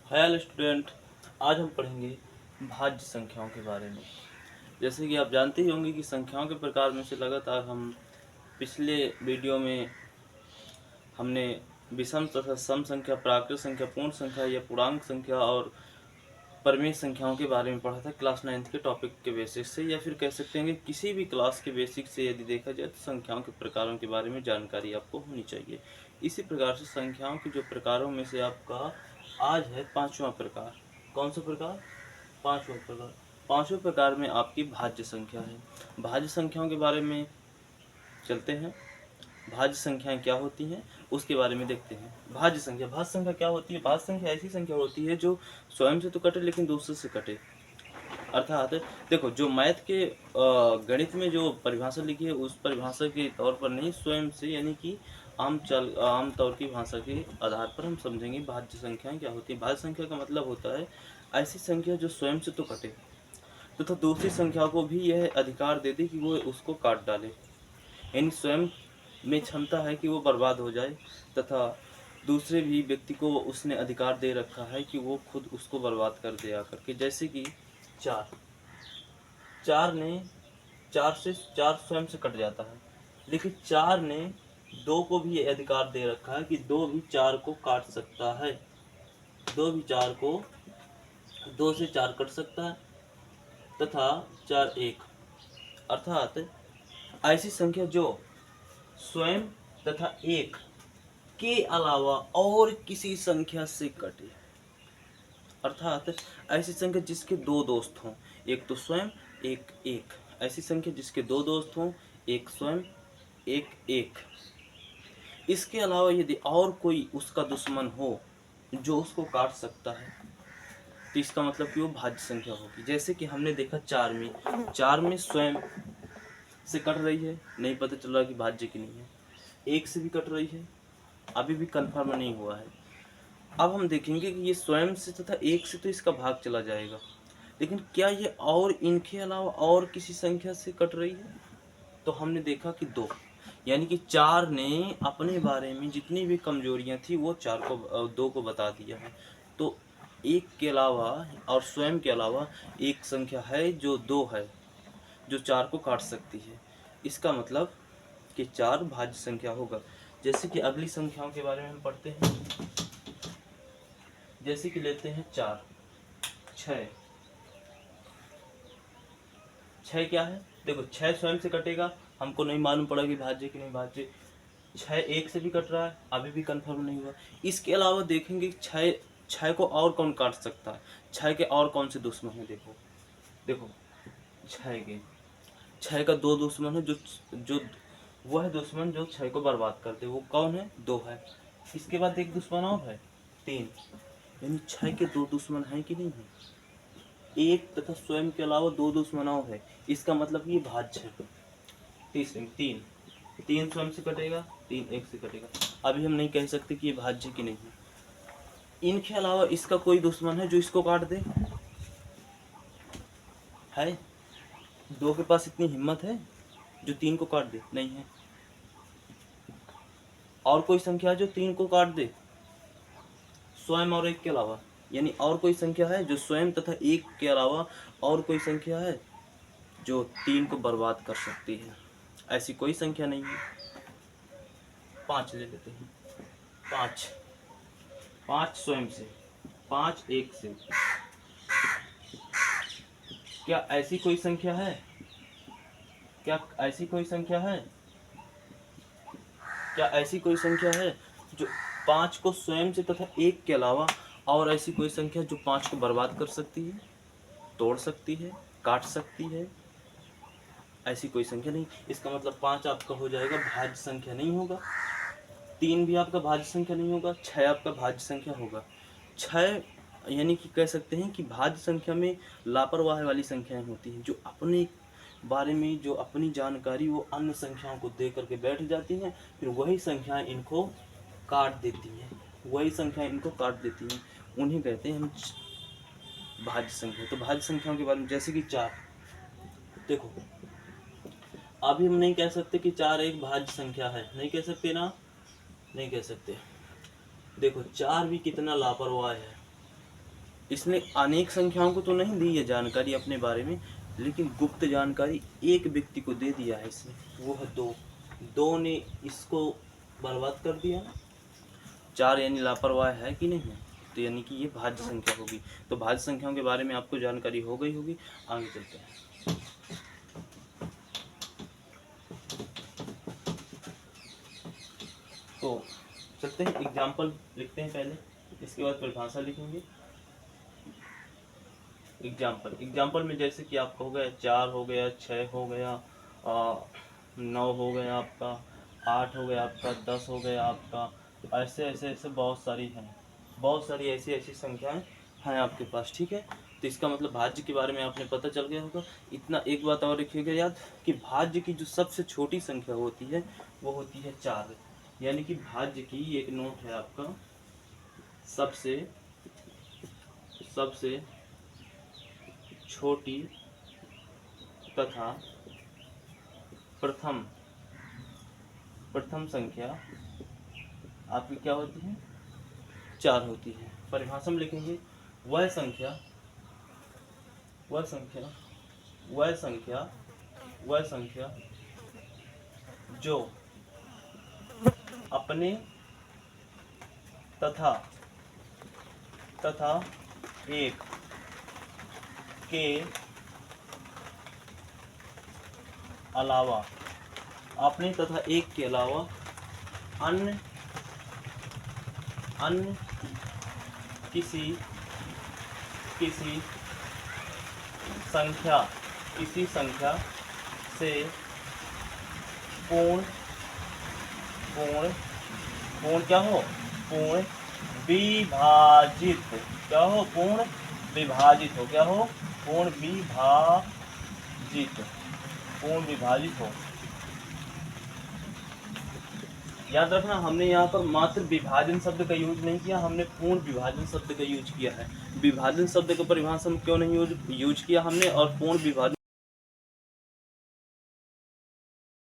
Hello student, आज हम पढ़ेंगे भाज्य संख्याओं के बारे में। जैसे कि आप जानते ही होंगे कि संख्याओं के प्रकार में से लगातार हम पिछले वीडियो में हमने विषम तथा सम संख्या, प्राकृत संख्या, पूर्ण संख्या या पूर्णांक संख्या और परिमेय संख्याओं के बारे में पढ़ा था क्लास 9th के टॉपिक के बेसिस से, या फिर कह सकते हैं कि किसी भी क्लास के बेसिक से यदि देखा जाए तो संख्याओं के प्रकारों के बारे में जानकारी आपको होनी चाहिए। इसी प्रकार से संख्याओं के जो प्रकारों में से आपका आज है पांचवा प्रकार। कौन सा प्रकार? पांचवा प्रकार। पांचवें प्रकार में आपकी भाज्य संख्या है। भाज्य संख्याओं के बारे में चलते हैं। भाज्य संख्याएं क्या होती हैं उसके बारे में देखते हैं। भाज्य संख्या क्या होती है? भाज्य संख्या ऐसी संख्या होती है जो स्वयं से तो कटे लेकिन दूसरे से कटे। अर्थात देखो, जो मैथ के गणित में जो परिभाषा लिखी है उस परिभाषा के तौर पर नहीं, स्वयं से, यानी कि आम तौर की भाषा के आधार पर हम समझेंगे भाज्य संख्याएं क्या होती है। भाज्य संख्या का मतलब होता है ऐसी संख्या जो स्वयं से तो कटे तथा दूसरी संख्या को भी यह अधिकार दे दे कि वो उसको काट डाले, यानी स्वयं में क्षमता है कि वो बर्बाद हो जाए तथा दूसरे भी व्यक्ति को उसने अधिकार दे रखा है कि वो खुद उसको बर्बाद कर दे आकर के। जैसे कि चार चार से चार स्वयं से कट जाता है, लेकिन चार ने दो को भी ये अधिकार दे रखा है कि दो भी चार को काट सकता है। दो भी चार को, दो से चार कट सकता है तथा चार एक, अर्थात ऐसी संख्या जो स्वयं तथा एक के अलावा और किसी संख्या से कटे, अर्थात ऐसी संख्या जिसके दो दोस्त हों, एक तो स्वयं एक एक। ऐसी संख्या जिसके दो दोस्त हों, एक स्वयं एक एक। इसके अलावा यदि और कोई उसका दुश्मन हो जो उसको काट सकता है तो इसका मतलब कि वो भाज्य संख्या होगी। जैसे कि हमने देखा चार में स्वयं से कट रही है, नहीं पता चल रहा कि भाज्य की नहीं है। एक से भी कट रही है, अभी भी कंफर्म नहीं हुआ है। अब हम देखेंगे कि ये स्वयं से तथा एक से तो इसका भाग चला जाएगा, लेकिन क्या ये और इनके अलावा और किसी संख्या से कट रही है? तो हमने देखा कि दो, यानी कि चार ने अपने बारे में जितनी भी कमजोरियां थी वो दो को बता दिया है। तो एक के अलावा और स्वयं के अलावा एक संख्या है जो दो है, जो चार को काट सकती है। इसका मतलब कि चार भाज्य संख्या होगा। जैसे कि अगली संख्याओं के बारे में हम पढ़ते हैं। जैसे कि लेते हैं चार, छः। छः क्या है? देखो, छः स्वयं से कटेगा, हमको नहीं मालूम पड़ा कि भाज्य कि नहीं भाज्य। छः एक से भी कट रहा है, अभी भी कंफर्म नहीं हुआ। इसके अलावा देखेंगे छः छः को और कौन काट सकता है, छः के और कौन से दुश्मन है। देखो देखो, छः का दो दुश्मन है, जो वह दुश्मन जो छः को बर्बाद कर दे, वो कौन है? दो है। इसके बाद एक दुश्मन और है, तीन। यानी छः के दो दुश्मन है कि नहीं है? एक तथा स्वयं के अलावा दो दुश्मन और है, इसका मतलब ये भाज्य है। तीसरे में तीन, तीन स्वयं से कटेगा, तीन एक से कटेगा। अभी हम नहीं कह सकते कि ये भाज्य की नहीं है। इनके अलावा इसका कोई दुश्मन है जो इसको काट दे? है? दो के पास इतनी हिम्मत है जो तीन को काट दे? नहीं है। और कोई संख्या जो तीन को काट दे स्वयं और एक के अलावा? यानी और कोई संख्या है जो स्वयं तथा एक के अलावा और कोई संख्या है जो तीन को बर्बाद कर सकती है? ऐसी कोई संख्या नहीं है। पांच ले लेते हैं। पांच, पांच स्वयं से, पांच एक से। क्या ऐसी कोई संख्या है? क्या ऐसी कोई संख्या है? क्या ऐसी कोई संख्या है जो पांच को स्वयं से तथा एक के अलावा और ऐसी कोई संख्या जो पांच को बर्बाद कर सकती है, तोड़ सकती है, काट सकती है? ऐसी कोई संख्या नहीं। इसका मतलब पांच आपका हो जाएगा भाज्य संख्या नहीं होगा, तीन भी आपका भाज्य संख्या नहीं होगा, छः आपका भाज्य संख्या होगा। छः यानी कि कह सकते हैं कि भाज्य संख्या में लापरवाही वाली संख्याएं होती हैं, जो अपने बारे में जो अपनी जानकारी वो अन्य संख्याओं को दे करके बैठ जाती हैं, फिर वही संख्याएं इनको काट देती हैं, वही संख्याएं इनको काट देती हैं। उन्हें कहते हैं हम भाज्य संख्या। तो भाज्य संख्याओं के बारे में जैसे कि चार, देखो अभी हम नहीं कह सकते कि चार एक भाज्य संख्या है, नहीं कह सकते ना, नहीं कह सकते। देखो चार भी कितना लापरवाह है, इसने अनेक संख्याओं को तो नहीं दी है जानकारी अपने बारे में, लेकिन गुप्त जानकारी एक व्यक्ति को दे दिया है इसने, वो है 2। 2 ने इसको बर्बाद कर दिया। 4 यानी लापरवाह है कि नहीं है, तो यानी कि ये भाज्य संख्या होगी। तो भाज्य संख्याओं के बारे में आपको जानकारी हो गई होगी। आगे चलते हैं। तो चलते हैं, एग्जाम्पल लिखते हैं पहले, इसके बाद परिभाषा लिखेंगे। एग्जाम्पल में जैसे कि आपका हो गया 4 हो गया, 6 हो गया, 9 हो गया आपका, 8 हो गया आपका, 10 हो गया आपका, ऐसे ऐसे ऐसे बहुत सारी हैं, बहुत सारी ऐसी ऐसी संख्याएं हैं आपके पास, ठीक है। तो इसका मतलब भाज्य के बारे में आपने पता चल गया होगा। इतना एक बात और रखिएगा याद कि भाज्य की जो सबसे छोटी संख्या होती है वो होती है 4। यानी कि भाज्य की एक नोट है आपका, सबसे छोटी तथा प्रथम संख्या आपकी क्या होती है? 4 होती है। परिभाषा में लिखेंगे वह संख्या जो अपने तथा एक के अलावा, अपने तथा एक के अलावा अन्य किसी संख्या से पूर्ण क्या हो? पूर्ण विभाजित। क्या हो? पूर्ण विभाजित हो। क्या हो? पूर्ण विभाजित हो। याद रखना, हमने यहाँ पर मात्र विभाजन शब्द का यूज नहीं किया, हमने पूर्ण विभाजन शब्द का यूज किया है। विभाजन शब्द का परिभाषा में क्यों नहीं यूज किया हमने, और पूर्ण विभाजन